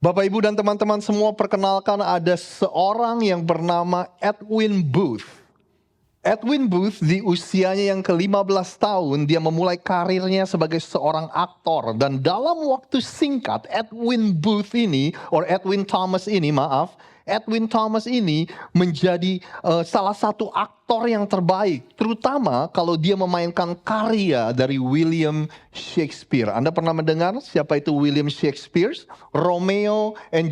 Bapak, Ibu, dan teman-teman semua, perkenalkan ada seorang yang bernama Edwin Booth. Edwin Booth di usianya yang ke-15 tahun, dia memulai karirnya sebagai seorang aktor. Dan dalam waktu singkat, Edwin Thomas ini menjadi salah satu aktor yang terbaik. Terutama kalau dia memainkan karya dari William Shakespeare. Anda pernah mendengar siapa itu William Shakespeare? Romeo and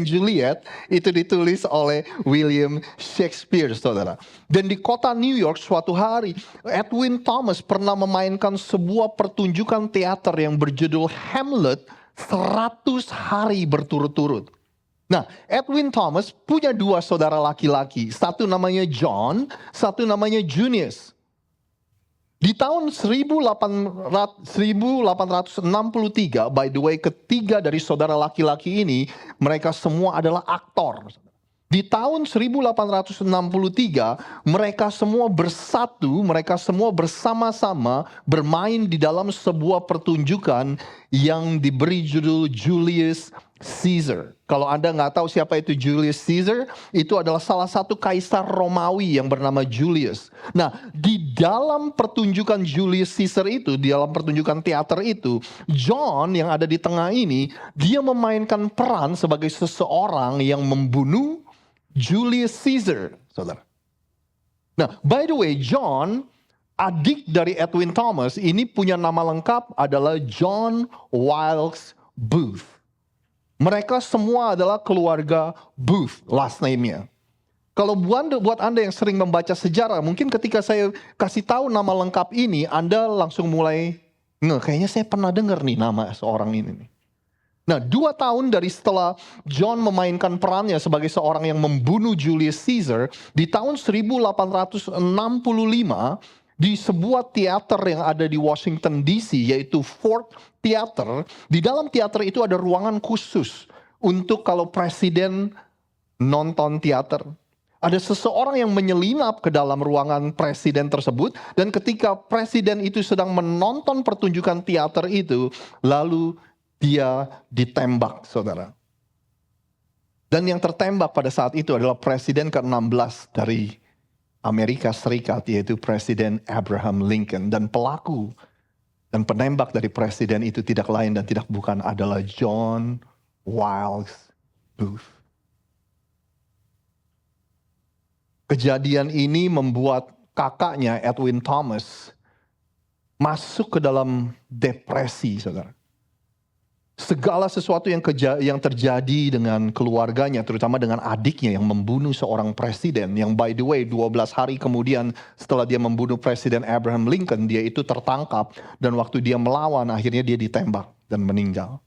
Juliet itu ditulis oleh William Shakespeare, saudara. Dan di kota New York suatu hari, Edwin Thomas pernah memainkan sebuah pertunjukan teater yang berjudul Hamlet 100 hari berturut-turut. Nah, Edwin Thomas punya dua saudara laki-laki. Satu namanya John, satu namanya Junius. Di tahun 1863, by the way, ketiga dari saudara laki-laki ini, mereka semua adalah aktor. Di tahun 1863, mereka semua bersatu, mereka semua bersama-sama bermain di dalam sebuah pertunjukan yang diberi judul Julius Caesar. Kalau Anda nggak tahu siapa itu Julius Caesar, itu adalah salah satu kaisar Romawi yang bernama Julius. Nah, di dalam pertunjukan Julius Caesar itu, di dalam pertunjukan teater itu, John yang ada di tengah ini, dia memainkan peran sebagai seseorang yang membunuh Julius Caesar, saudara. Nah, by the way, John, adik dari Edwin Thomas, ini punya nama lengkap adalah John Wilkes Booth. Mereka semua adalah keluarga Booth, last name-nya. Kalau buat Anda yang sering membaca sejarah, mungkin ketika saya kasih tahu nama lengkap ini, Anda langsung mulai, kayaknya saya pernah dengar nih nama seorang ini nih. Nah, 2 tahun dari setelah John memainkan perannya sebagai seorang yang membunuh Julius Caesar, di tahun 1865, di sebuah teater yang ada di Washington DC, yaitu Ford Theater, di dalam teater itu ada ruangan khusus untuk kalau presiden nonton teater. Ada seseorang yang menyelinap ke dalam ruangan presiden tersebut, dan ketika presiden itu sedang menonton pertunjukan teater itu, lalu dia ditembak, saudara. Dan yang tertembak pada saat itu adalah presiden ke-16 dari Amerika Serikat, yaitu Presiden Abraham Lincoln. Dan pelaku dan penembak dari presiden itu tidak lain dan tidak bukan adalah John Wilkes Booth. Kejadian ini membuat kakaknya Edwin Thomas masuk ke dalam depresi, saudara. Segala sesuatu yang terjadi dengan keluarganya, terutama dengan adiknya yang membunuh seorang presiden, yang by the way 12 hari kemudian setelah dia membunuh Presiden Abraham Lincoln, dia itu tertangkap, dan waktu dia melawan akhirnya dia ditembak dan meninggal.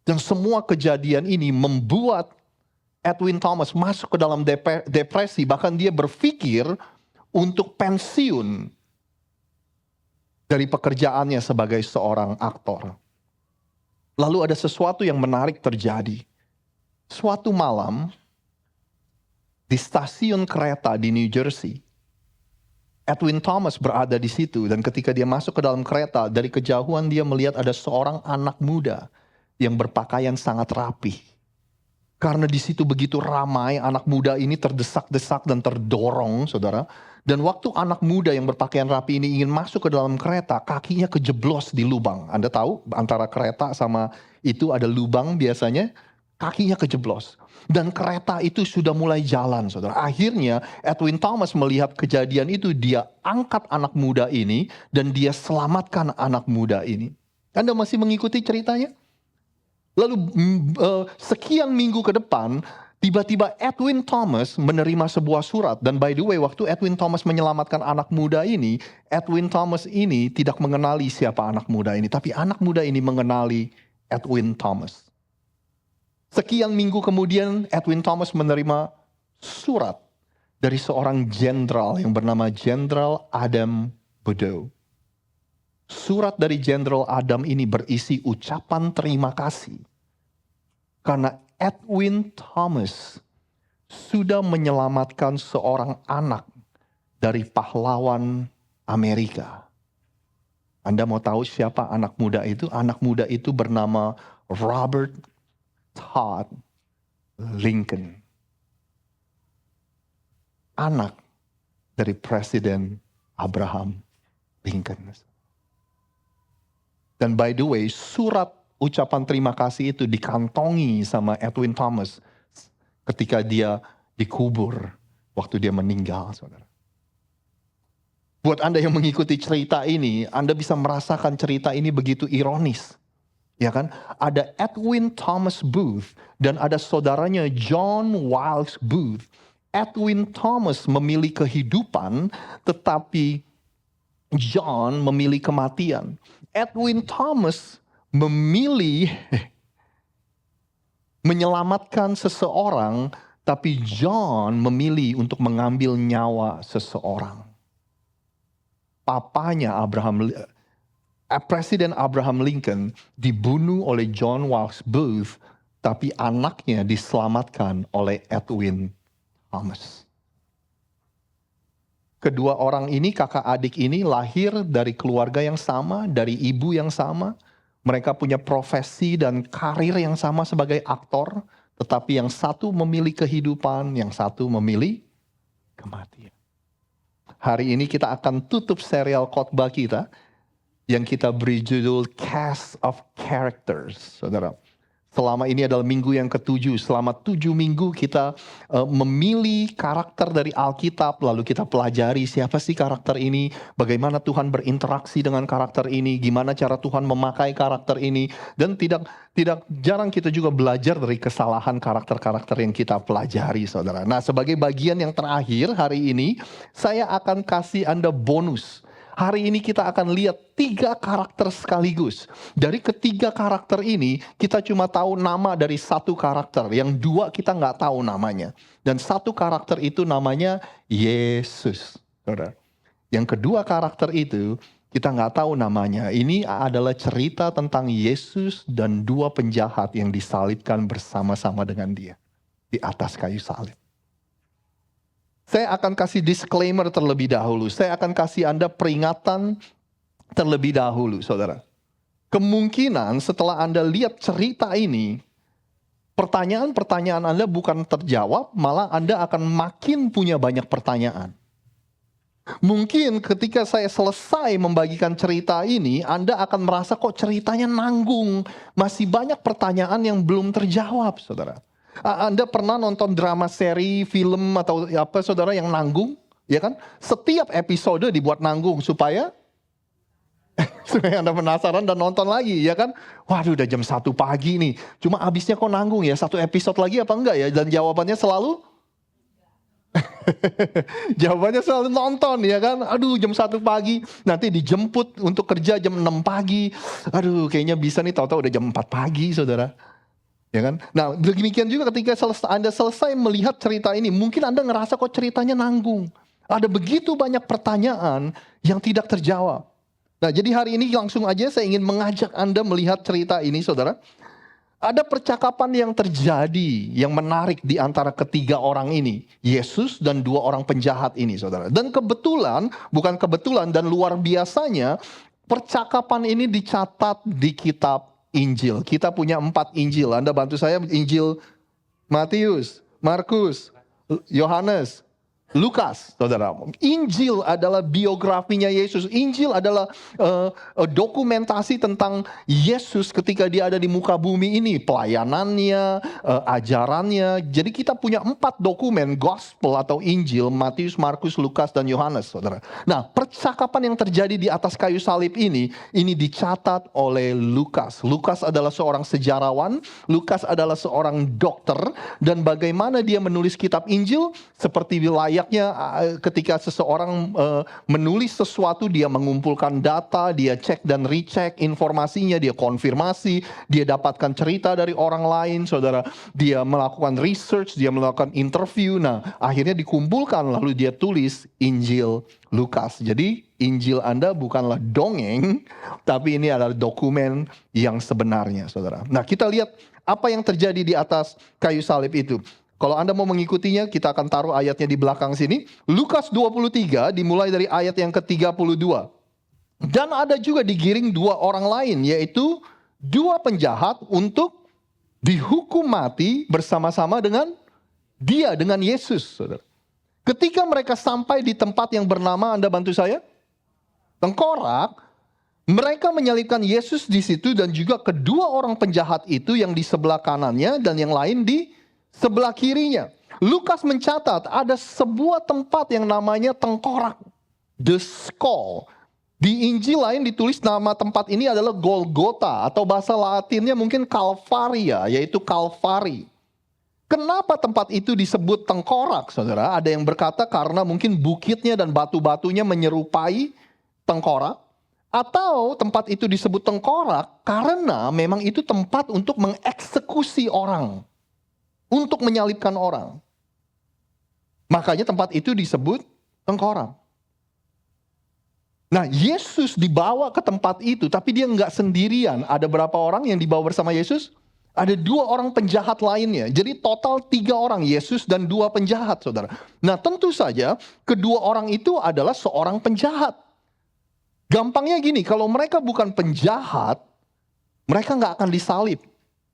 Dan semua kejadian ini membuat Edwin Thomas masuk ke dalam depresi, bahkan dia berpikir untuk pensiun dari pekerjaannya sebagai seorang aktor. Lalu ada sesuatu yang menarik terjadi. Suatu malam, di stasiun kereta di New Jersey, Edwin Thomas berada di situ, dan ketika dia masuk ke dalam kereta, dari kejauhan dia melihat ada seorang anak muda yang berpakaian sangat rapi. Karena di situ begitu ramai, anak muda ini terdesak-desak dan terdorong, saudara. Dan waktu anak muda yang berpakaian rapi ini ingin masuk ke dalam kereta, kakinya kejeblos di lubang. Anda tahu antara kereta sama itu ada lubang biasanya, kakinya kejeblos. Dan kereta itu sudah mulai jalan, saudara. Akhirnya Edwin Thomas melihat kejadian itu, dia angkat anak muda ini dan dia selamatkan anak muda ini. Anda masih mengikuti ceritanya? Lalu sekian minggu ke depan, tiba-tiba Edwin Thomas menerima sebuah surat. Dan by the way, waktu Edwin Thomas menyelamatkan anak muda ini, Edwin Thomas ini tidak mengenali siapa anak muda ini. Tapi anak muda ini mengenali Edwin Thomas. Sekian minggu kemudian, Edwin Thomas menerima surat dari seorang jenderal yang bernama Jenderal Adam Badeau. Surat dari Jenderal Adam ini berisi ucapan terima kasih. Karena Edwin Thomas sudah menyelamatkan seorang anak dari pahlawan Amerika. Anda mau tahu siapa anak muda itu? Anak muda itu bernama Robert Todd Lincoln. Anak dari Presiden Abraham Lincoln. Dan by the way, surat ucapan terima kasih itu dikantongi sama Edwin Thomas ketika dia dikubur waktu dia meninggal, saudara. Buat Anda yang mengikuti cerita ini, Anda bisa merasakan cerita ini begitu ironis. Ya kan? Ada Edwin Thomas Booth dan ada saudaranya John Wilkes Booth. Edwin Thomas memilih kehidupan, tetapi John memilih kematian. Edwin Thomas memilih menyelamatkan seseorang, tapi John memilih untuk mengambil nyawa seseorang. Papanya Presiden Abraham Lincoln dibunuh oleh John Wilkes Booth, tapi anaknya diselamatkan oleh Edwin Thomas. Kedua orang ini, kakak adik ini lahir dari keluarga yang sama, dari ibu yang sama. Mereka punya profesi dan karir yang sama sebagai aktor, tetapi yang satu memilih kehidupan, yang satu memilih kematian. Hari ini kita akan tutup serial khotbah kita yang kita beri judul Cast of Characters, saudara. Selama ini adalah minggu yang ke-7. Selama 7 minggu kita memilih karakter dari Alkitab. Lalu kita pelajari siapa sih karakter ini. Bagaimana Tuhan berinteraksi dengan karakter ini. Gimana cara Tuhan memakai karakter ini. Dan tidak jarang kita juga belajar dari kesalahan karakter-karakter yang kita pelajari, saudara. Nah, sebagai bagian yang terakhir hari ini, saya akan kasih Anda bonus. Hari ini kita akan lihat 3 karakter sekaligus. Dari ketiga karakter ini, kita cuma tahu nama dari satu karakter. Yang 2 kita nggak tahu namanya. Dan satu karakter itu namanya Yesus. Saudara. Yang kedua karakter itu, kita nggak tahu namanya. Ini adalah cerita tentang Yesus dan 2 penjahat yang disalibkan bersama-sama dengan dia. Di atas kayu salib. Saya akan kasih disclaimer terlebih dahulu. Saya akan kasih Anda peringatan terlebih dahulu, saudara. Kemungkinan setelah Anda lihat cerita ini, pertanyaan-pertanyaan Anda bukan terjawab, malah Anda akan makin punya banyak pertanyaan. Mungkin ketika saya selesai membagikan cerita ini, Anda akan merasa kok ceritanya nanggung. Masih banyak pertanyaan yang belum terjawab, saudara. Anda pernah nonton drama seri, film atau apa saudara yang nanggung? Ya kan? Setiap episode dibuat nanggung supaya Anda penasaran dan nonton lagi, ya kan? Waduh, udah jam 1 pagi nih. Cuma abisnya kok nanggung ya? 1 episode lagi apa enggak ya? Dan jawabannya selalu jawabannya selalu nonton, ya kan? Aduh, jam 1 pagi. Nanti dijemput untuk kerja jam 6 pagi. Aduh, kayaknya bisa nih, tahu-tahu udah jam 4 pagi, saudara. Ya kan? Nah, demikian juga ketika Anda selesai melihat cerita ini, mungkin Anda ngerasa kok ceritanya nanggung. Ada begitu banyak pertanyaan yang tidak terjawab. Nah, jadi hari ini langsung aja saya ingin mengajak Anda melihat cerita ini, saudara. Ada percakapan yang terjadi yang menarik di antara ketiga orang ini. Yesus dan 2 orang penjahat ini, saudara. Dan kebetulan, bukan kebetulan dan luar biasanya, percakapan ini dicatat di kitab Injil. Kita punya 4 Injil. Anda bantu saya, Injil Matius, Markus, Yohanes, Lukas, saudara. Injil adalah biografinya Yesus. Injil adalah dokumentasi tentang Yesus ketika dia ada di muka bumi ini. Pelayanannya, ajarannya. Jadi kita punya 4 dokumen gospel atau Injil, Matius, Markus, Lukas, dan Yohanes, saudara. Nah, percakapan yang terjadi di atas kayu salib ini dicatat oleh Lukas. Lukas adalah seorang sejarawan. Lukas adalah seorang dokter. Dan bagaimana dia menulis kitab Injil? Seperti wilayah ketika seseorang menulis sesuatu, dia mengumpulkan data, dia cek dan recheck informasinya, dia konfirmasi, dia dapatkan cerita dari orang lain, saudara. Dia melakukan research, dia melakukan interview. Nah, akhirnya dikumpulkan lalu dia tulis Injil Lukas. Jadi Injil Anda bukanlah dongeng, tapi ini adalah dokumen yang sebenarnya, saudara. Nah, kita lihat apa yang terjadi di atas kayu salib itu. Kalau Anda mau mengikutinya, kita akan taruh ayatnya di belakang sini. Lukas 23 dimulai dari ayat yang ke-32. Dan ada juga digiring 2 orang lain, yaitu 2 penjahat untuk dihukum mati bersama-sama dengan dia, dengan Yesus. Saudara. Ketika mereka sampai di tempat yang bernama, Anda bantu saya, tengkorak, mereka menyalibkan Yesus di situ dan juga kedua orang penjahat itu yang di sebelah kanannya dan yang lain di sebelah kirinya. Lukas mencatat ada sebuah tempat yang namanya tengkorak, the skull. Di Injil lain ditulis nama tempat ini adalah Golgota atau bahasa Latinnya mungkin Calvaria, yaitu Kalvari. Kenapa tempat itu disebut tengkorak, saudara? Ada yang berkata karena mungkin bukitnya dan batu-batunya menyerupai tengkorak. Atau tempat itu disebut tengkorak karena memang itu tempat untuk mengeksekusi orang. Untuk menyalibkan orang. Makanya tempat itu disebut tengkorak. Nah, Yesus dibawa ke tempat itu, tapi dia nggak sendirian. Ada berapa orang yang dibawa bersama Yesus? Ada 2 orang penjahat lainnya. Jadi total 3 orang, Yesus dan 2 penjahat, saudara. Nah, tentu saja kedua orang itu adalah seorang penjahat. Gampangnya gini, kalau mereka bukan penjahat, mereka nggak akan disalib.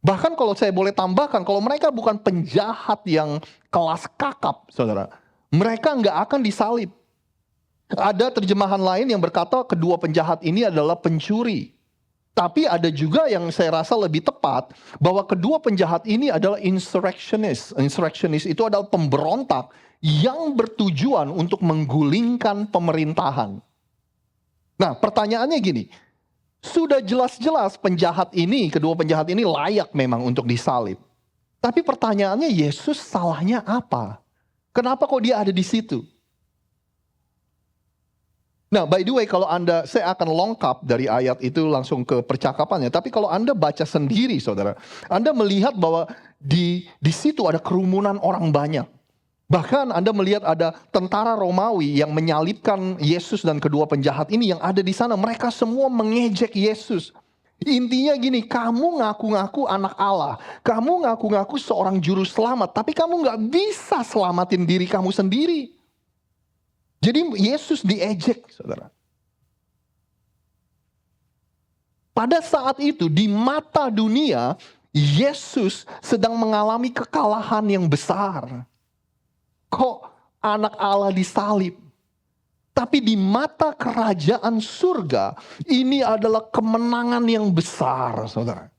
Bahkan kalau saya boleh tambahkan, kalau mereka bukan penjahat yang kelas kakap, saudara, mereka nggak akan disalib. Ada terjemahan lain yang berkata kedua penjahat ini adalah pencuri. Tapi ada juga yang saya rasa lebih tepat bahwa kedua penjahat ini adalah insurrectionist. Insurrectionist itu adalah pemberontak yang bertujuan untuk menggulingkan pemerintahan. Nah, pertanyaannya gini, sudah jelas-jelas penjahat ini, kedua penjahat ini layak memang untuk disalib. Tapi pertanyaannya Yesus salahnya apa? Kenapa kok dia ada di situ? Nah, by the way, kalau saya akan lengkap dari ayat itu langsung ke percakapannya. Tapi kalau Anda baca sendiri, saudara, Anda melihat bahwa di situ ada kerumunan orang banyak. Bahkan Anda melihat ada tentara Romawi yang menyalibkan Yesus dan kedua penjahat ini yang ada di sana. Mereka semua mengejek Yesus. Intinya gini, kamu ngaku-ngaku anak Allah. Kamu ngaku-ngaku seorang juru selamat. Tapi kamu gak bisa selamatin diri kamu sendiri. Jadi Yesus diejek, saudara. Pada saat itu di mata dunia, Yesus sedang mengalami kekalahan yang besar. Kok anak Allah disalib? Tapi di mata kerajaan surga, ini adalah kemenangan yang besar, saudara.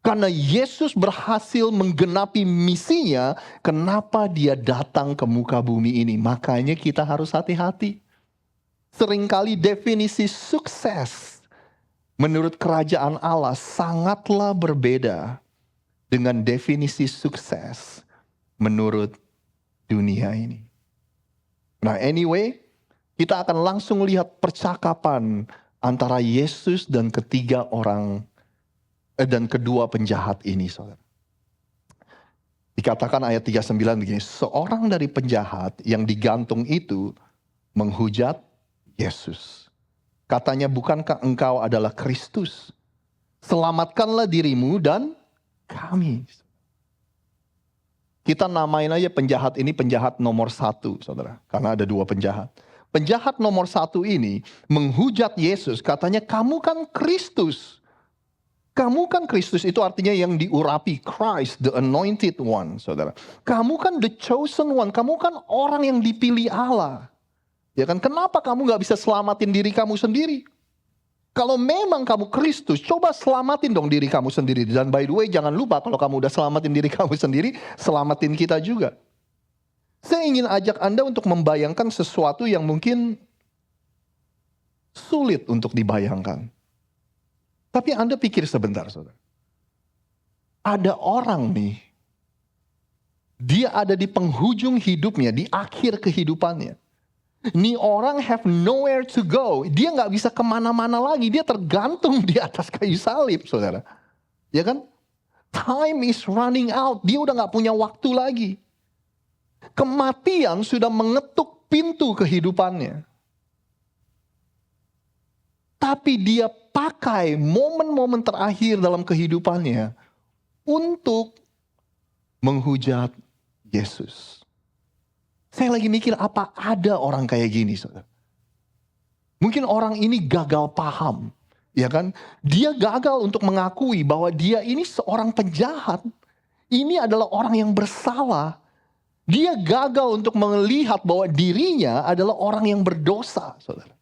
Karena Yesus berhasil menggenapi misinya, kenapa dia datang ke muka bumi ini? Makanya kita harus hati-hati. Seringkali definisi sukses menurut kerajaan Allah sangatlah berbeda dengan definisi sukses menurut dunia ini. Nah, anyway, kita akan langsung lihat percakapan antara Yesus dan kedua penjahat ini, saudara. Dikatakan ayat 39 begini, seorang dari penjahat yang digantung itu menghujat Yesus. Katanya, bukankah engkau adalah Kristus? Selamatkanlah dirimu dan kami. Kita namain aja penjahat ini penjahat nomor 1, saudara. Karena ada 2 penjahat. Penjahat nomor 1 ini menghujat Yesus, katanya kamu kan Kristus. Kamu kan Kristus, itu artinya yang diurapi, Christ, the anointed one, saudara. Kamu kan the chosen one, kamu kan orang yang dipilih Allah. Ya kan, kenapa kamu gak bisa selamatin diri kamu sendiri? Kalau memang kamu Kristus, coba selamatin dong diri kamu sendiri. Dan by the way, jangan lupa kalau kamu udah selamatin diri kamu sendiri, selamatin kita juga. Saya ingin ajak Anda untuk membayangkan sesuatu yang mungkin sulit untuk dibayangkan. Tapi Anda pikir sebentar, saudara. Ada orang nih, dia ada di penghujung hidupnya, di akhir kehidupannya. Nih orang have nowhere to go. Dia gak bisa kemana-mana lagi. Dia tergantung di atas kayu salib, saudara. Ya kan? Time is running out. Dia udah gak punya waktu lagi. Kematian sudah mengetuk pintu kehidupannya. Tapi dia pakai momen-momen terakhir dalam kehidupannya untuk menghujat Yesus. Saya lagi mikir, apa ada orang kayak gini, saudara? Mungkin orang ini gagal paham, ya kan? Dia gagal untuk mengakui bahwa dia ini seorang penjahat. Ini adalah orang yang bersalah. Dia gagal untuk melihat bahwa dirinya adalah orang yang berdosa, saudara.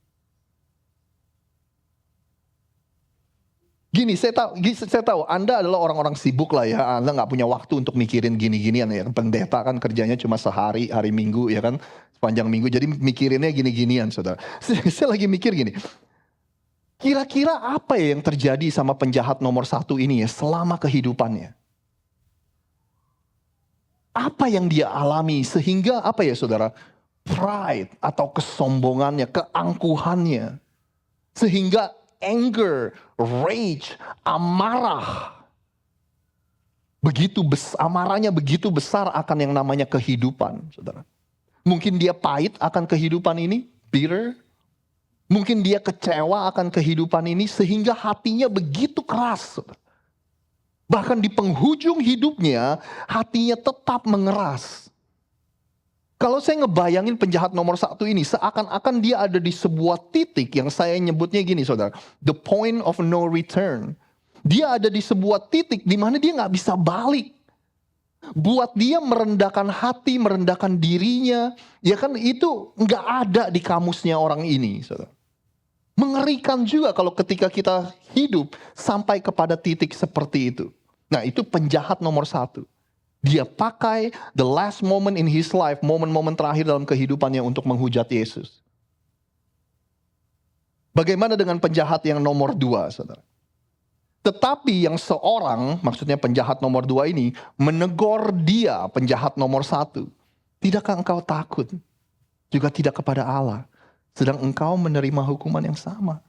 Gini, saya tahu Anda adalah orang-orang sibuk lah ya. Anda nggak punya waktu untuk mikirin gini-ginian ya. Pendeta kan kerjanya cuma sehari, hari Minggu ya kan. Sepanjang minggu, jadi mikirinnya gini-ginian, saudara. Saya lagi mikir gini. Kira-kira apa ya yang terjadi sama penjahat nomor 1 ini ya selama kehidupannya? Apa yang dia alami sehingga apa ya saudara? Pride atau kesombongannya, keangkuhannya. Sehingga anger, rage, amarah. Amarahnya begitu besar akan yang namanya kehidupan, saudara. Mungkin dia pahit akan kehidupan ini, bitter. Mungkin dia kecewa akan kehidupan ini sehingga hatinya begitu keras. Bahkan di penghujung hidupnya, hatinya tetap mengeras. Kalau saya ngebayangin penjahat nomor 1 ini, seakan-akan dia ada di sebuah titik yang saya nyebutnya gini saudara. The point of no return. Dia ada di sebuah titik di mana dia gak bisa balik. Buat dia merendahkan hati, merendahkan dirinya. Ya kan itu gak ada di kamusnya orang ini saudara. Mengerikan juga kalau ketika kita hidup sampai kepada titik seperti itu. Nah itu penjahat nomor 1. Dia pakai the last moment in his life, momen-momen terakhir dalam kehidupannya untuk menghujat Yesus. Bagaimana dengan penjahat yang nomor 2, saudara? Tetapi yang seorang, maksudnya penjahat nomor 2 ini, menegur dia, penjahat nomor 1. Tidakkah engkau takut? Juga tidak kepada Allah. Sedang engkau menerima hukuman yang sama.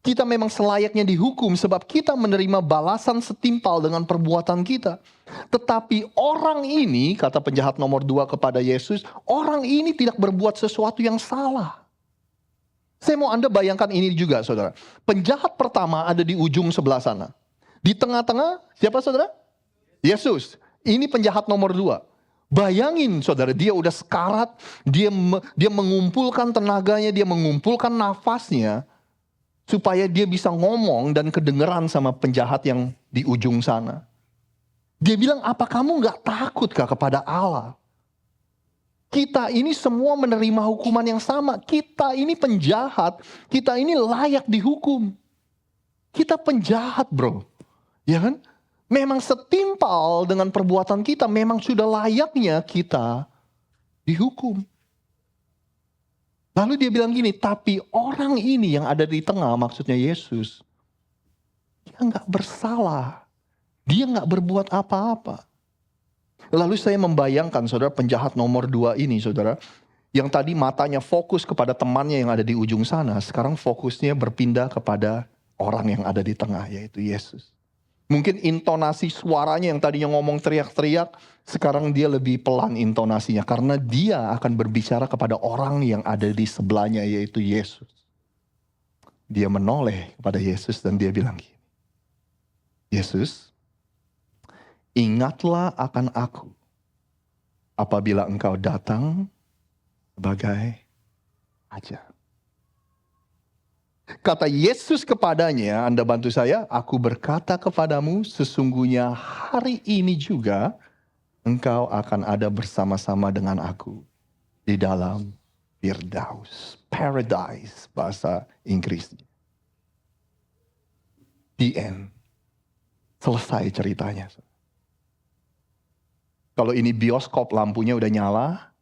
Kita memang selayaknya dihukum sebab kita menerima balasan setimpal dengan perbuatan kita. Tetapi orang ini, kata penjahat nomor 2 kepada Yesus, orang ini tidak berbuat sesuatu yang salah. Saya mau Anda bayangkan ini juga saudara. Penjahat pertama ada di ujung sebelah sana. Di tengah-tengah, siapa saudara? Yesus. Ini penjahat nomor 2. Bayangin saudara, dia udah sekarat, dia mengumpulkan tenaganya, dia mengumpulkan nafasnya, supaya dia bisa ngomong dan kedengeran sama penjahat yang di ujung sana. Dia bilang, apa kamu gak takut kah kepada Allah? Kita ini semua menerima hukuman yang sama, kita ini penjahat, kita ini layak dihukum. Kita penjahat bro, ya kan? Memang setimpal dengan perbuatan kita, memang sudah layaknya kita dihukum. Lalu dia bilang gini, tapi orang ini yang ada di tengah, maksudnya Yesus, dia gak bersalah. Dia gak berbuat apa-apa. Lalu saya membayangkan saudara penjahat nomor 2 ini saudara, yang tadi matanya fokus kepada temannya yang ada di ujung sana, sekarang fokusnya berpindah kepada orang yang ada di tengah, yaitu Yesus. Mungkin intonasi suaranya yang tadinya ngomong teriak-teriak, sekarang dia lebih pelan intonasinya. Karena dia akan berbicara kepada orang yang ada di sebelahnya, yaitu Yesus. Dia menoleh kepada Yesus dan dia bilang gini, Yesus, ingatlah akan aku apabila engkau datang sebagai raja. Kata Yesus kepadanya, Anda bantu saya, aku berkata kepadamu, sesungguhnya hari ini juga engkau akan ada bersama-sama dengan aku di dalam Firdaus, paradise bahasa Inggrisnya. The end. Selesai ceritanya. Kalau ini bioskop lampunya udah nyala,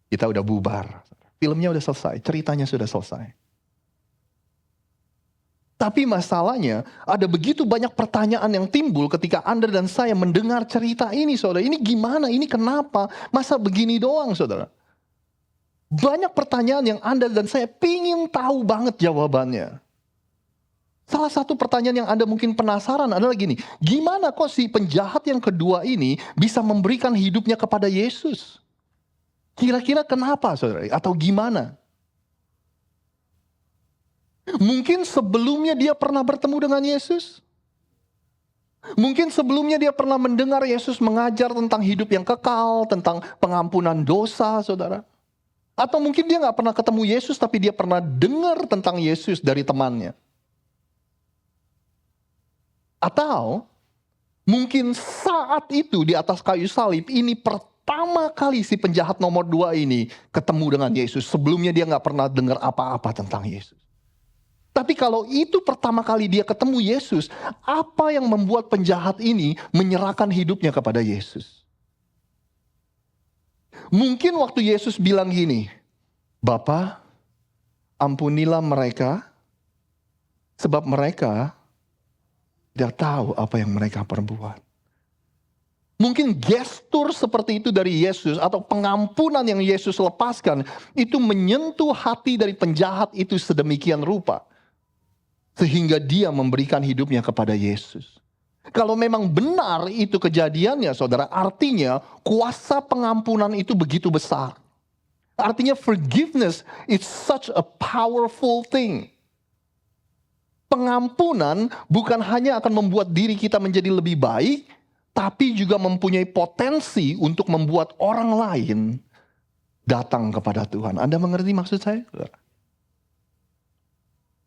kita udah bubar. Filmnya udah selesai, ceritanya sudah selesai. Tapi masalahnya ada begitu banyak pertanyaan yang timbul ketika Anda dan saya mendengar cerita ini saudara. Ini gimana? Ini kenapa? Masa begini doang saudara? Banyak pertanyaan yang Anda dan saya pingin tahu banget jawabannya. Salah satu pertanyaan yang Anda mungkin penasaran adalah gini. Gimana kok si penjahat yang kedua ini bisa memberikan hidupnya kepada Yesus? Kira-kira kenapa saudara? Atau gimana? Mungkin sebelumnya dia pernah bertemu dengan Yesus. Mungkin sebelumnya dia pernah mendengar Yesus mengajar tentang hidup yang kekal, tentang pengampunan dosa, saudara. Atau mungkin dia gak pernah ketemu Yesus, tapi dia pernah dengar tentang Yesus dari temannya. Atau Mungkin saat itu di atas kayu salib ini pertama kali si penjahat nomor 2 ini ketemu dengan Yesus. Sebelumnya dia gak pernah dengar apa-apa tentang Yesus. Tapi kalau itu pertama kali dia ketemu Yesus, apa yang membuat penjahat ini menyerahkan hidupnya kepada Yesus? Mungkin waktu Yesus bilang gini, Bapa, ampunilah mereka, sebab mereka tidak tahu apa yang mereka perbuat. Mungkin gestur seperti itu dari Yesus atau pengampunan yang Yesus lepaskan itu menyentuh hati dari penjahat itu sedemikian rupa. Sehingga dia memberikan hidupnya kepada Yesus. Kalau memang benar itu kejadiannya saudara, artinya kuasa pengampunan itu begitu besar. Artinya forgiveness is such a powerful thing. Pengampunan bukan hanya akan membuat diri kita menjadi lebih baik, tapi juga mempunyai potensi untuk membuat orang lain datang kepada Tuhan. Anda mengerti maksud saya?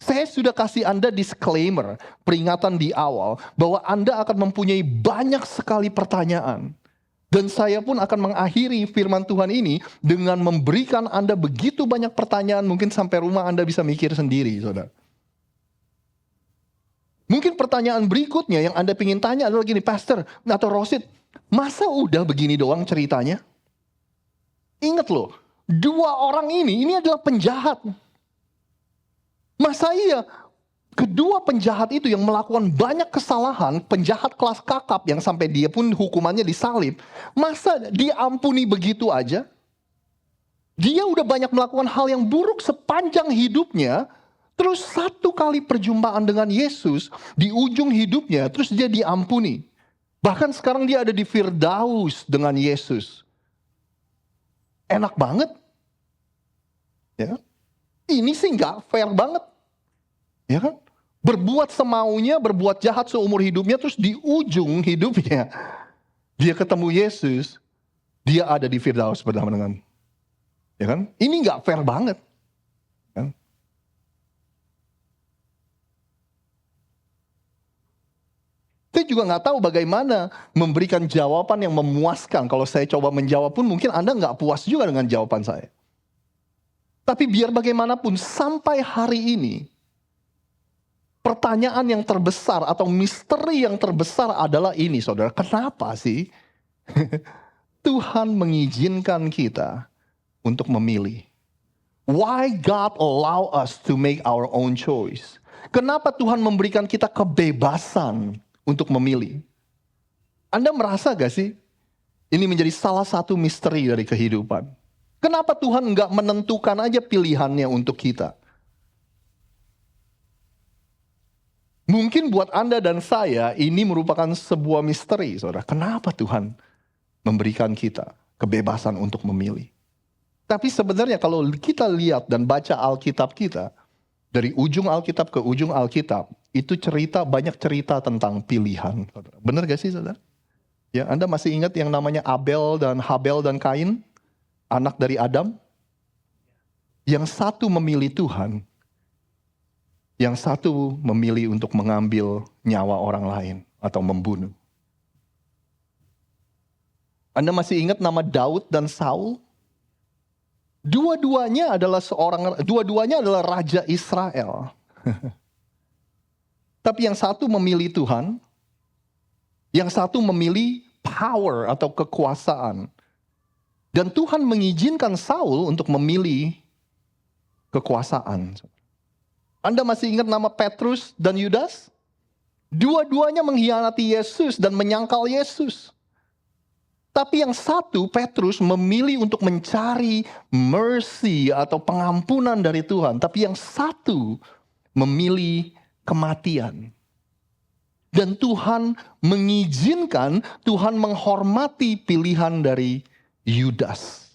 Saya sudah kasih Anda disclaimer, peringatan di awal, bahwa Anda akan mempunyai banyak sekali pertanyaan. Dan saya pun akan mengakhiri firman Tuhan ini dengan memberikan Anda begitu banyak pertanyaan, mungkin sampai rumah Anda bisa mikir sendiri, saudara. Mungkin pertanyaan berikutnya yang Anda ingin tanya adalah gini, Pastor atau Rosid, masa udah begini doang ceritanya? Ingat loh, 2 orang ini adalah penjahat. Masa iya, kedua penjahat itu yang melakukan banyak kesalahan, penjahat kelas kakap yang sampai dia pun hukumannya disalib, masa diampuni begitu aja? Dia udah banyak melakukan hal yang buruk sepanjang hidupnya, terus satu kali perjumpaan dengan Yesus di ujung hidupnya, terus dia diampuni. Bahkan sekarang dia ada di Firdaus dengan Yesus. Enak banget. Ya. Ini sih gak fair banget. Ya kan? Berbuat semaunya, berbuat jahat seumur hidupnya, terus di ujung hidupnya dia ketemu Yesus, dia ada di Firdaus bersama dengan. Ya kan? Ini gak fair banget. Kan? Saya juga nggak tahu bagaimana memberikan jawaban yang memuaskan. Kalau saya coba menjawab pun mungkin Anda nggak puas juga dengan jawaban saya. Tapi biar bagaimanapun sampai hari ini, pertanyaan yang terbesar atau misteri yang terbesar adalah ini saudara. Kenapa sih Tuhan mengizinkan kita untuk memilih? Why God allow us to make our own choice? Kenapa Tuhan memberikan kita kebebasan untuk memilih? Anda merasa gak sih ini menjadi salah satu misteri dari kehidupan? Kenapa Tuhan gak menentukan aja pilihannya untuk kita? Mungkin buat Anda dan saya ini merupakan sebuah misteri, saudara. Kenapa Tuhan memberikan kita kebebasan untuk memilih? Tapi sebenarnya kalau kita lihat dan baca Alkitab kita, dari ujung Alkitab ke ujung Alkitab, itu banyak cerita tentang pilihan. Benar gak sih saudara? Ya, Anda masih ingat yang namanya Habel dan Kain? Anak dari Adam? Yang satu memilih Tuhan, yang satu memilih untuk mengambil nyawa orang lain atau membunuh. Anda masih ingat nama Daud dan Saul? Dua-duanya adalah raja Israel. Tapi yang satu memilih Tuhan, yang satu memilih power atau kekuasaan. Dan Tuhan mengizinkan Saul untuk memilih kekuasaan. Anda masih ingat nama Petrus dan Yudas? Dua-duanya mengkhianati Yesus dan menyangkal Yesus. Tapi yang satu, Petrus memilih untuk mencari mercy atau pengampunan dari Tuhan. Tapi yang satu memilih kematian. Dan Tuhan mengizinkan, Tuhan menghormati pilihan dari Yudas.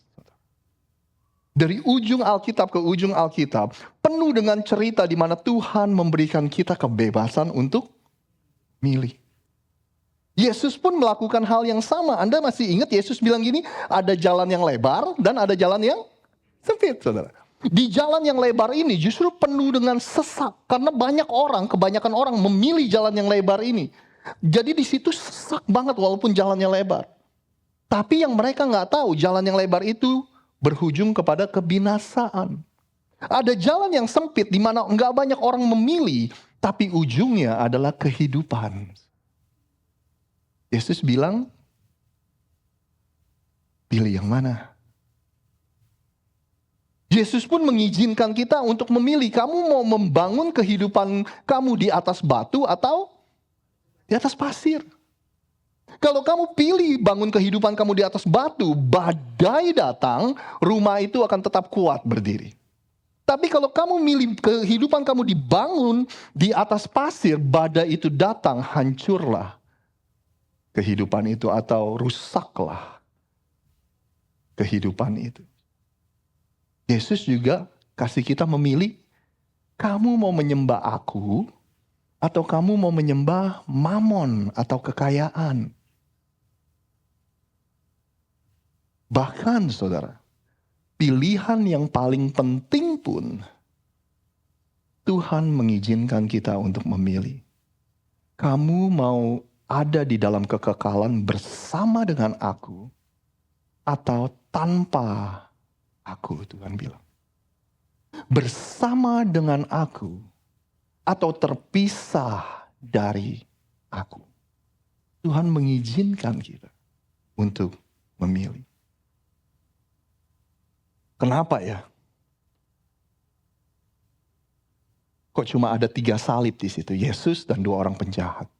Dari ujung Alkitab ke ujung Alkitab, penuh dengan cerita di mana Tuhan memberikan kita kebebasan untuk milih. Yesus pun melakukan hal yang sama. Anda masih ingat Yesus bilang gini, ada jalan yang lebar dan ada jalan yang sempit, saudara. Di jalan yang lebar ini justru penuh dengan sesak. Karena kebanyakan orang memilih jalan yang lebar ini. Jadi di situ sesak banget walaupun jalannya lebar. Tapi yang mereka nggak tahu jalan yang lebar itu berujung kepada kebinasaan. Ada jalan yang sempit di mana nggak banyak orang memilih, tapi ujungnya adalah kehidupan. Yesus bilang, pilih yang mana? Yesus pun mengizinkan kita untuk memilih, kamu mau membangun kehidupan kamu di atas batu atau di atas pasir. Kalau kamu pilih bangun kehidupan kamu di atas batu, badai datang, rumah itu akan tetap kuat berdiri. Tapi kalau kamu milih kehidupan kamu dibangun di atas pasir, badai itu datang, hancurlah kehidupan itu atau rusaklah kehidupan itu. Yesus juga kasih kita memilih, kamu mau menyembah aku atau kamu mau menyembah mamon atau kekayaan. Bahkan saudara, pilihan yang paling penting pun Tuhan mengizinkan kita untuk memilih. Kamu mau ada di dalam kekekalan bersama dengan aku atau tanpa aku, Tuhan bilang. Bersama dengan aku atau terpisah dari aku. Tuhan mengizinkan kita untuk memilih. Kenapa ya? Kok cuma ada 3 salib di situ? Yesus dan 2 orang penjahat.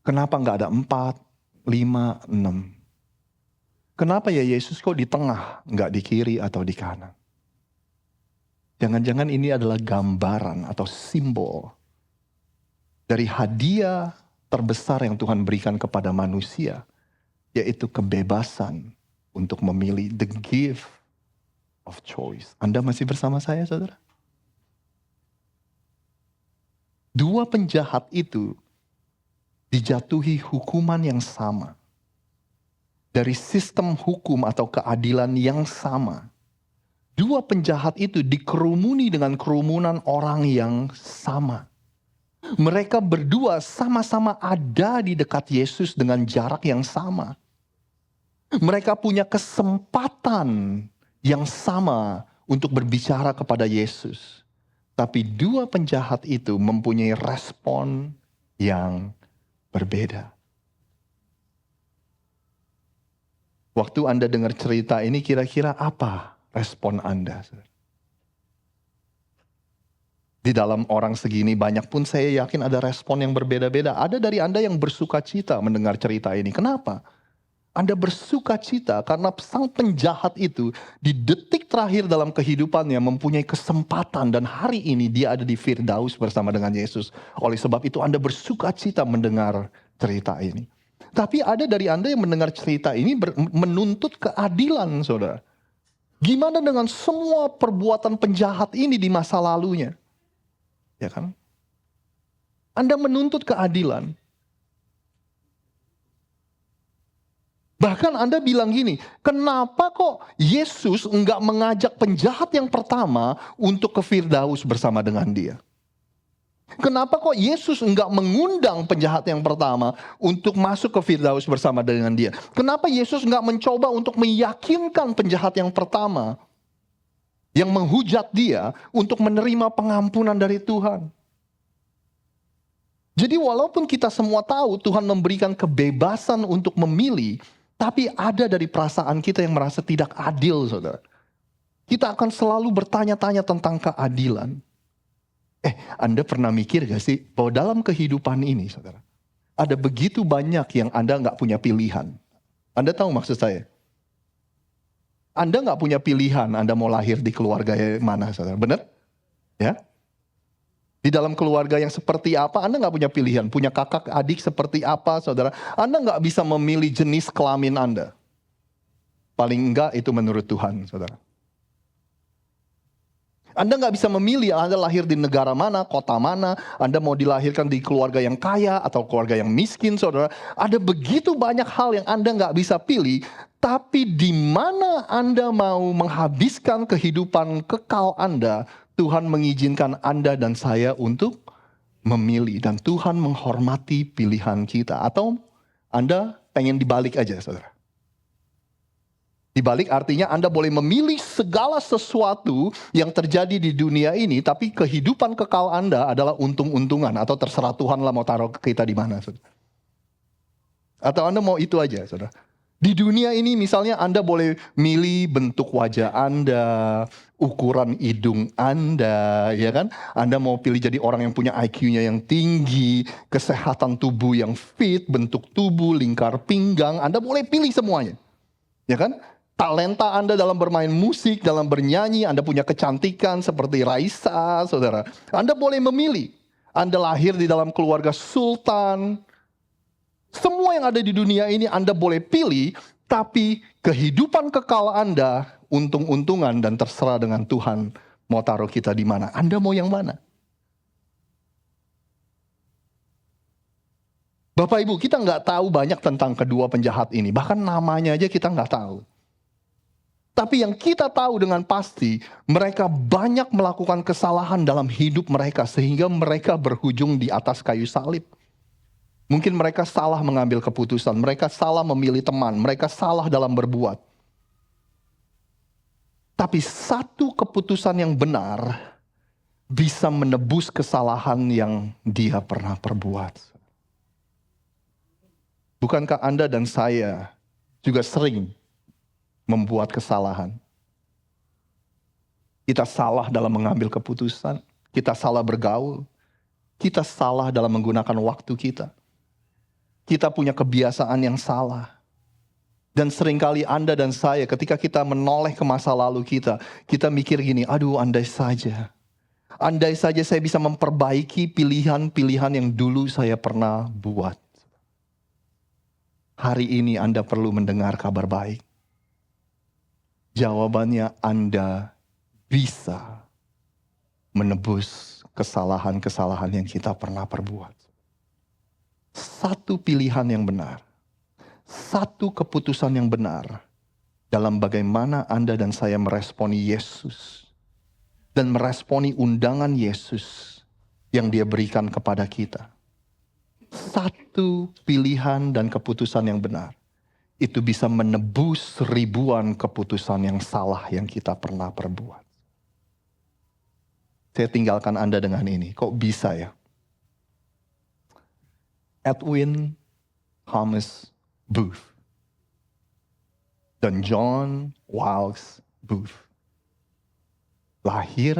Kenapa nggak ada 4, 5, 6? Kenapa ya Yesus kok di tengah, nggak di kiri atau di kanan? Jangan-jangan ini adalah gambaran atau simbol dari hadiah terbesar yang Tuhan berikan kepada manusia, yaitu kebebasan untuk memilih, the gift of choice. Anda masih bersama saya, saudara? 2 penjahat itu dijatuhi hukuman yang sama. Dari sistem hukum atau keadilan yang sama. 2 penjahat itu dikerumuni dengan kerumunan orang yang sama. Mereka berdua sama-sama ada di dekat Yesus dengan jarak yang sama. Mereka punya kesempatan yang sama untuk berbicara kepada Yesus. Tapi 2 penjahat itu mempunyai respon yang berbeda. Waktu Anda dengar cerita ini, kira-kira apa respon Anda? Di dalam orang segini banyak pun saya yakin ada respon yang berbeda-beda. Ada dari Anda yang bersuka cita mendengar cerita ini. Kenapa? Anda bersuka cita karena sang penjahat itu di detik terakhir dalam kehidupannya mempunyai kesempatan dan hari ini dia ada di Firdaus bersama dengan Yesus. Oleh sebab itu Anda bersuka cita mendengar cerita ini. Tapi ada dari Anda yang mendengar cerita ini menuntut keadilan, saudara. Gimana dengan semua perbuatan penjahat ini di masa lalunya? Ya kan? Anda menuntut keadilan. Bahkan Anda bilang gini, kenapa kok Yesus enggak mengajak penjahat yang pertama untuk ke Firdaus bersama dengan dia? Kenapa kok Yesus enggak mengundang penjahat yang pertama untuk masuk ke Firdaus bersama dengan dia? Kenapa Yesus enggak mencoba untuk meyakinkan penjahat yang pertama yang menghujat dia untuk menerima pengampunan dari Tuhan? Jadi walaupun kita semua tahu Tuhan memberikan kebebasan untuk memilih, tapi ada dari perasaan kita yang merasa tidak adil, saudara. Kita akan selalu bertanya-tanya tentang keadilan. Anda pernah mikir gak sih bahwa dalam kehidupan ini, saudara, ada begitu banyak yang Anda gak punya pilihan. Anda tahu maksud saya? Anda gak punya pilihan Anda mau lahir di keluarga yang mana, saudara. Benar? Ya? Di dalam keluarga yang seperti apa, Anda gak punya pilihan. Punya kakak, adik seperti apa, saudara. Anda gak bisa memilih jenis kelamin Anda. Paling enggak itu menurut Tuhan, saudara. Anda gak bisa memilih Anda lahir di negara mana, kota mana. Anda mau dilahirkan di keluarga yang kaya atau keluarga yang miskin, saudara. Ada begitu banyak hal yang Anda gak bisa pilih. Tapi di mana Anda mau menghabiskan kehidupan kekal Anda, Tuhan mengizinkan Anda dan saya untuk memilih dan Tuhan menghormati pilihan kita. Atau Anda pengen dibalik aja, saudara. Dibalik artinya Anda boleh memilih segala sesuatu yang terjadi di dunia ini, tapi kehidupan kekal Anda adalah untung-untungan, atau terserah Tuhan lah mau taruh kita di mana, saudara. Atau Anda mau itu aja, saudara. Di dunia ini misalnya Anda boleh milih bentuk wajah Anda, ukuran hidung Anda, ya kan? Anda mau pilih jadi orang yang punya IQ-nya yang tinggi, kesehatan tubuh yang fit, bentuk tubuh, lingkar pinggang, Anda boleh pilih semuanya. Ya kan? Talenta Anda dalam bermain musik, dalam bernyanyi, Anda punya kecantikan seperti Raisa, saudara. Anda boleh memilih. Anda lahir di dalam keluarga sultan. Semua yang ada di dunia ini Anda boleh pilih, tapi kehidupan kekal Anda untung-untungan dan terserah dengan Tuhan mau taruh kita di mana. Anda mau yang mana? Bapak Ibu, kita nggak tahu banyak tentang kedua penjahat ini. Bahkan namanya aja kita nggak tahu. Tapi yang kita tahu dengan pasti, mereka banyak melakukan kesalahan dalam hidup mereka sehingga mereka berujung di atas kayu salib. Mungkin mereka salah mengambil keputusan, mereka salah memilih teman, mereka salah dalam berbuat. Tapi satu keputusan yang benar bisa menebus kesalahan yang dia pernah perbuat. Bukankah Anda dan saya juga sering membuat kesalahan? Kita salah dalam mengambil keputusan, kita salah bergaul, kita salah dalam menggunakan waktu kita. Kita punya kebiasaan yang salah. Dan seringkali Anda dan saya ketika kita menoleh ke masa lalu kita mikir gini, aduh andai saja saya bisa memperbaiki pilihan-pilihan yang dulu saya pernah buat. Hari ini Anda perlu mendengar kabar baik. Jawabannya Anda bisa menebus kesalahan-kesalahan yang kita pernah perbuat. Satu pilihan yang benar, satu keputusan yang benar dalam bagaimana Anda dan saya meresponi Yesus dan meresponi undangan Yesus yang Dia berikan kepada kita. Satu pilihan dan keputusan yang benar itu bisa menebus ribuan keputusan yang salah yang kita pernah perbuat. Saya tinggalkan Anda dengan ini, kok bisa ya? Edwin Thomas Booth dan John Wilkes Booth lahir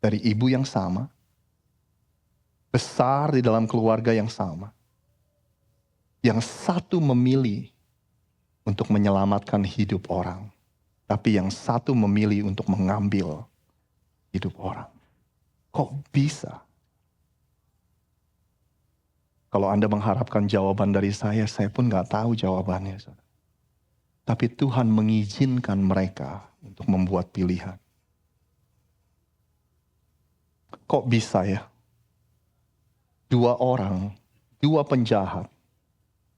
dari ibu yang sama, besar di dalam keluarga yang sama. Yang satu memilih untuk menyelamatkan hidup orang, tapi yang satu memilih untuk mengambil hidup orang. Kok bisa? Kalau Anda mengharapkan jawaban dari saya pun gak tahu jawabannya. Tapi Tuhan mengizinkan mereka untuk membuat pilihan. Kok bisa ya? Dua orang, dua penjahat,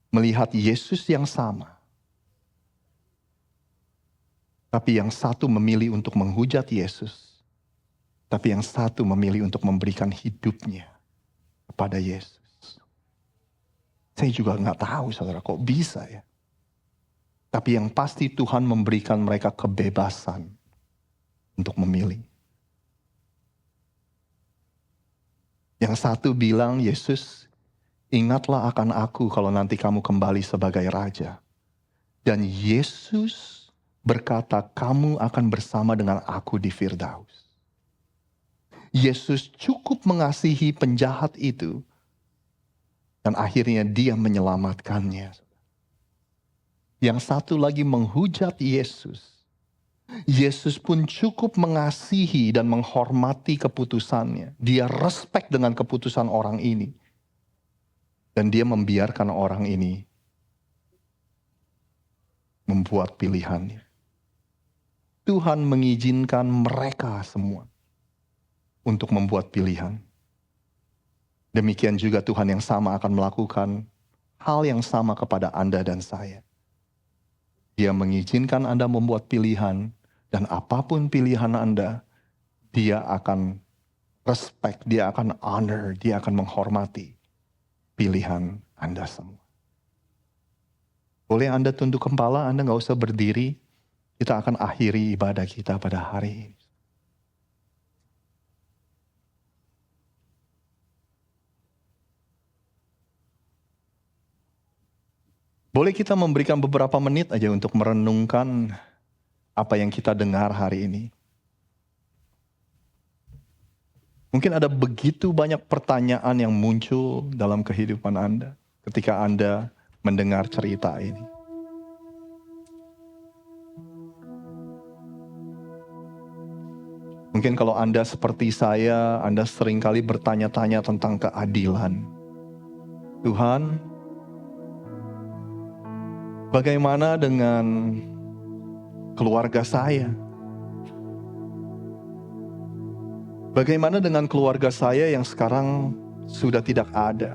melihat Yesus yang sama. Tapi yang satu memilih untuk menghujat Yesus. Tapi yang satu memilih untuk memberikan hidupnya kepada Yesus. Saya juga gak tahu saudara kok bisa ya. Tapi yang pasti Tuhan memberikan mereka kebebasan untuk memilih. Yang satu bilang, Yesus, ingatlah akan aku kalau nanti kamu kembali sebagai raja. Dan Yesus berkata, kamu akan bersama dengan aku di Firdaus. Yesus cukup mengasihi penjahat itu. Dan akhirnya dia menyelamatkannya. Yang satu lagi menghujat Yesus. Yesus pun cukup mengasihi dan menghormati keputusannya. Dia respect dengan keputusan orang ini. Dan dia membiarkan orang ini membuat pilihannya. Tuhan mengizinkan mereka semua untuk membuat pilihan. Demikian juga Tuhan yang sama akan melakukan hal yang sama kepada Anda dan saya. Dia mengizinkan Anda membuat pilihan, dan apapun pilihan Anda, Dia akan respect, dia akan honor, dia akan menghormati pilihan Anda semua. Boleh Anda tunduk kepala, Anda gak usah berdiri. Kita akan akhiri ibadah kita pada hari ini. Boleh kita memberikan beberapa menit aja untuk merenungkan apa yang kita dengar hari ini. Mungkin ada begitu banyak pertanyaan yang muncul dalam kehidupan Anda ketika Anda mendengar cerita ini. Mungkin kalau Anda seperti saya, Anda seringkali bertanya-tanya tentang keadilan. Tuhan, bagaimana dengan keluarga saya? Bagaimana dengan keluarga saya yang sekarang sudah tidak ada?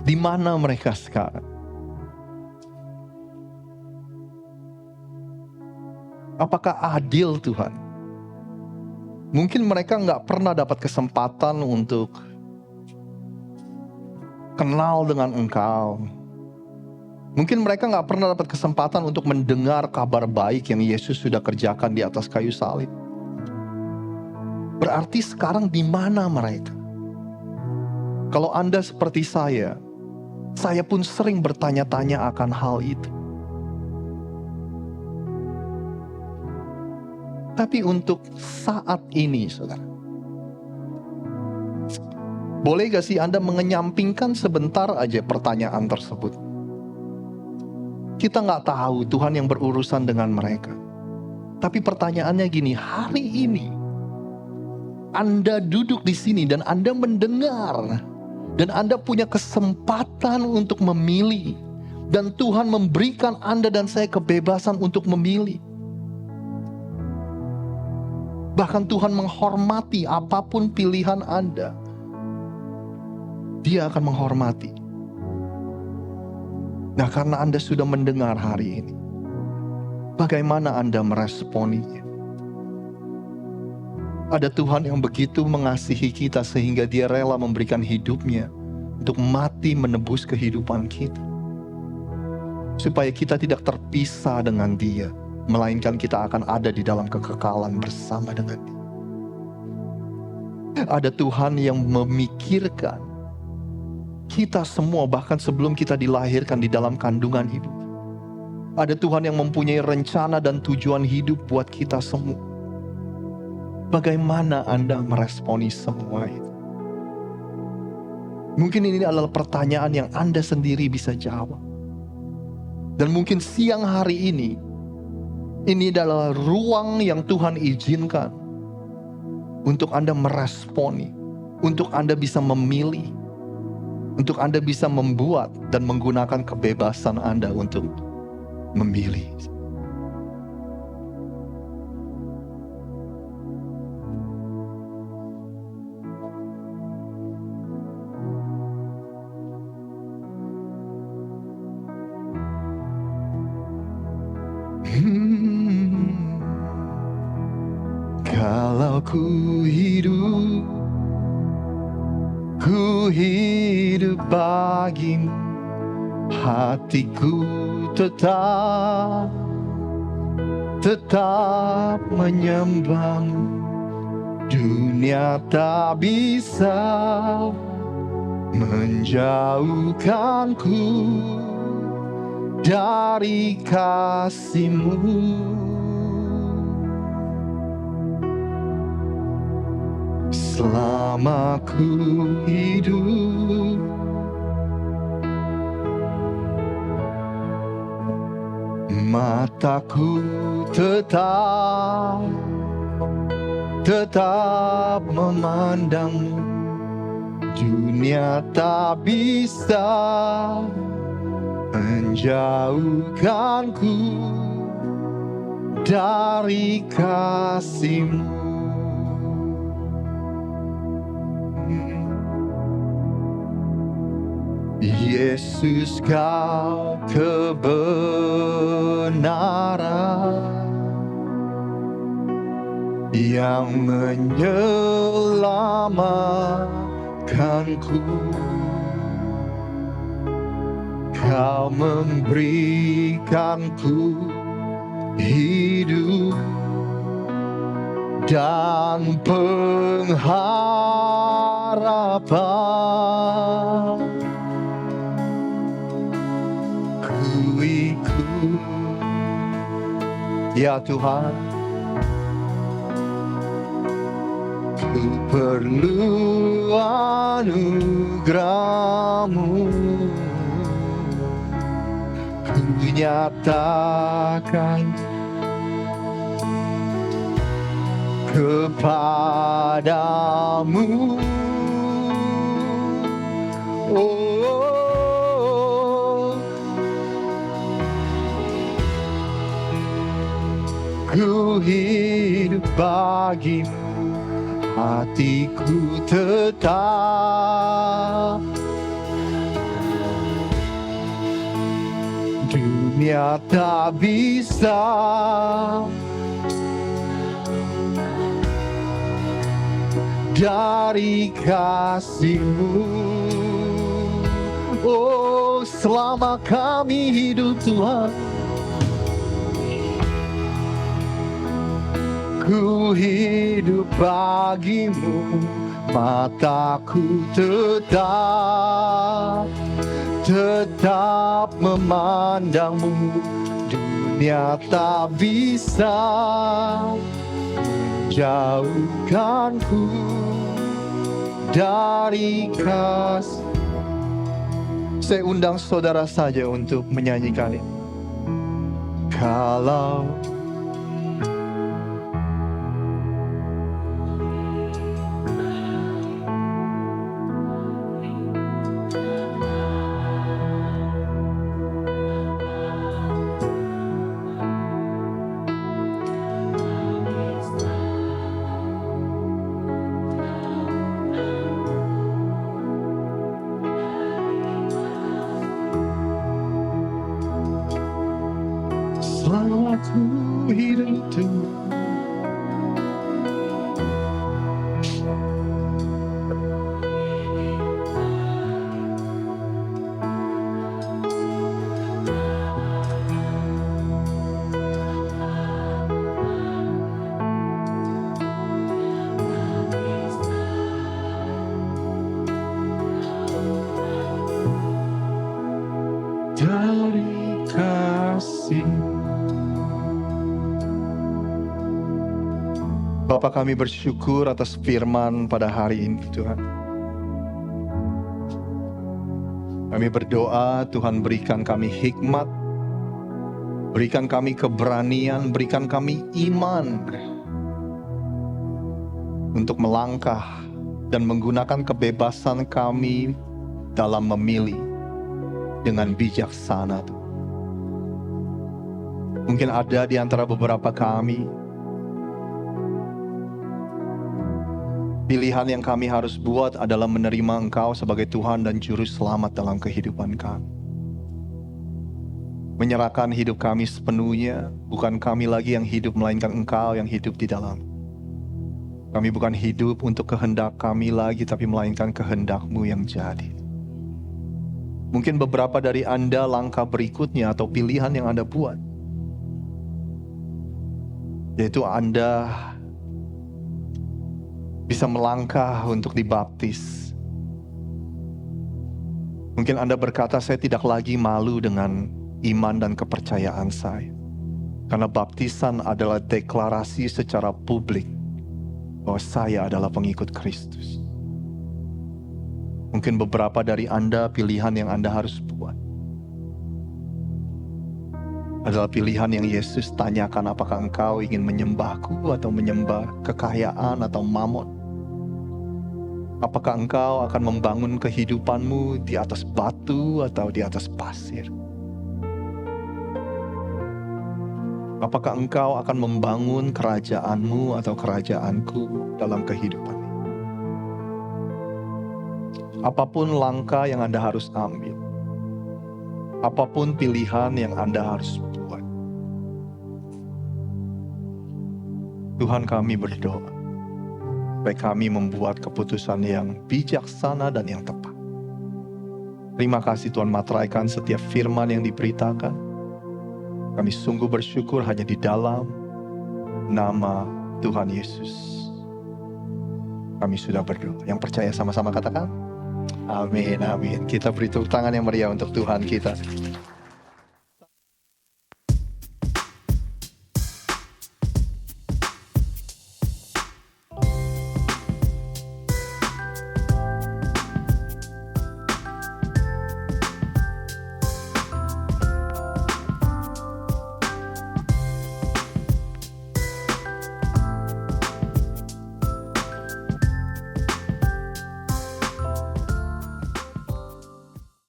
Di mana mereka sekarang? Apakah adil Tuhan? Mungkin mereka nggak pernah dapat kesempatan untuk kenal dengan Engkau. Mungkin mereka nggak pernah dapat kesempatan untuk mendengar kabar baik yang Yesus sudah kerjakan di atas kayu salib. Berarti sekarang di mana mereka? Kalau Anda seperti saya pun sering bertanya-tanya akan hal itu. Tapi untuk saat ini, saudara, boleh gak sih Anda mengenyampingkan sebentar aja pertanyaan tersebut? Kita gak tahu Tuhan yang berurusan dengan mereka. Tapi pertanyaannya gini, hari ini Anda duduk di sini dan Anda mendengar, dan Anda punya kesempatan untuk memilih, dan Tuhan memberikan Anda dan saya kebebasan untuk memilih. Bahkan Tuhan menghormati apapun pilihan Anda. Dia akan menghormati. Nah, karena Anda sudah mendengar hari ini, bagaimana Anda meresponinya? Ada Tuhan yang begitu mengasihi kita sehingga Dia rela memberikan hidupnya untuk mati menebus kehidupan kita. Supaya kita tidak terpisah dengan Dia, melainkan kita akan ada di dalam kekekalan bersama dengan Dia. Ada Tuhan yang memikirkan kita semua bahkan sebelum kita dilahirkan di dalam kandungan ibu. Ada Tuhan yang mempunyai rencana dan tujuan hidup buat kita semua. Bagaimana Anda meresponi semua itu? Mungkin ini adalah pertanyaan yang Anda sendiri bisa jawab. Dan mungkin siang hari ini adalah ruang yang Tuhan izinkan untuk Anda meresponi, untuk Anda bisa memilih, untuk Anda bisa membuat dan menggunakan kebebasan Anda untuk memilih. Kalau ku hidup bagimu, hatiku tetap menyembahmu. Dunia tak bisa menjauhkanku dari kasih-Mu. Selama ku hidup, mataku tetap memandang. Dunia tak bisa menjauhkanku dari kasih-Mu. Yesus, Kau kebenaran, yang menyelamatkanku. Kau memberikanku hidup dan pengharapan. Ku ikut, ya Tuhan, ku perlu anugerah-Mu. Ku nyatakan kepadamu, oh, ku hidup bagimu, hatiku tetap. Dunia tak bisa dari kasih-Mu. Oh, selama kami hidup Tuhan, ku hidup bagimu, mataku tetap memandang-Mu. Dunia tak bisa menjauhkanku dari kasih. Saya undang saudara saja untuk menyanyikan ini. Kalau selama ku hidup Tuhan, dari kasih. Bapa, kami bersyukur atas firman pada hari ini Tuhan. Kami berdoa Tuhan berikan kami hikmat, berikan kami keberanian, berikan kami iman untuk melangkah dan menggunakan kebebasan kami dalam memilih dengan bijaksana. Mungkin ada di antara beberapa kami, pilihan yang kami harus buat adalah menerima Engkau sebagai Tuhan dan Juru Selamat dalam kehidupan kami. Menyerahkan hidup kami sepenuhnya, bukan kami lagi yang hidup, melainkan Engkau yang hidup di dalam. Kami bukan hidup untuk kehendak kami lagi, tapi melainkan kehendak-Mu yang jadi. Mungkin beberapa dari Anda langkah berikutnya atau pilihan yang Anda buat, yaitu Anda bisa melangkah untuk dibaptis. Mungkin Anda berkata, saya tidak lagi malu dengan iman dan kepercayaan saya. Karena baptisan adalah deklarasi secara publik bahwa saya adalah pengikut Kristus. Mungkin beberapa dari Anda pilihan yang Anda harus buat adalah pilihan yang Yesus tanyakan, apakah engkau ingin menyembahku atau menyembah kekayaan atau mamon? Apakah engkau akan membangun kehidupanmu di atas batu atau di atas pasir? Apakah engkau akan membangun kerajaanmu atau kerajaanku dalam kehidupan ini? Apapun langkah yang Anda harus ambil, apapun pilihan yang Anda harus buat, Tuhan, kami berdoa supaya kami membuat keputusan yang bijaksana dan yang tepat. Terima kasih Tuhan, materaikan setiap firman yang diberitakan. Kami sungguh bersyukur hanya di dalam nama Tuhan Yesus kami sudah berdoa. Yang percaya sama-sama katakan amin, amin. Kita beri tepuk tangan yang meriah untuk Tuhan kita.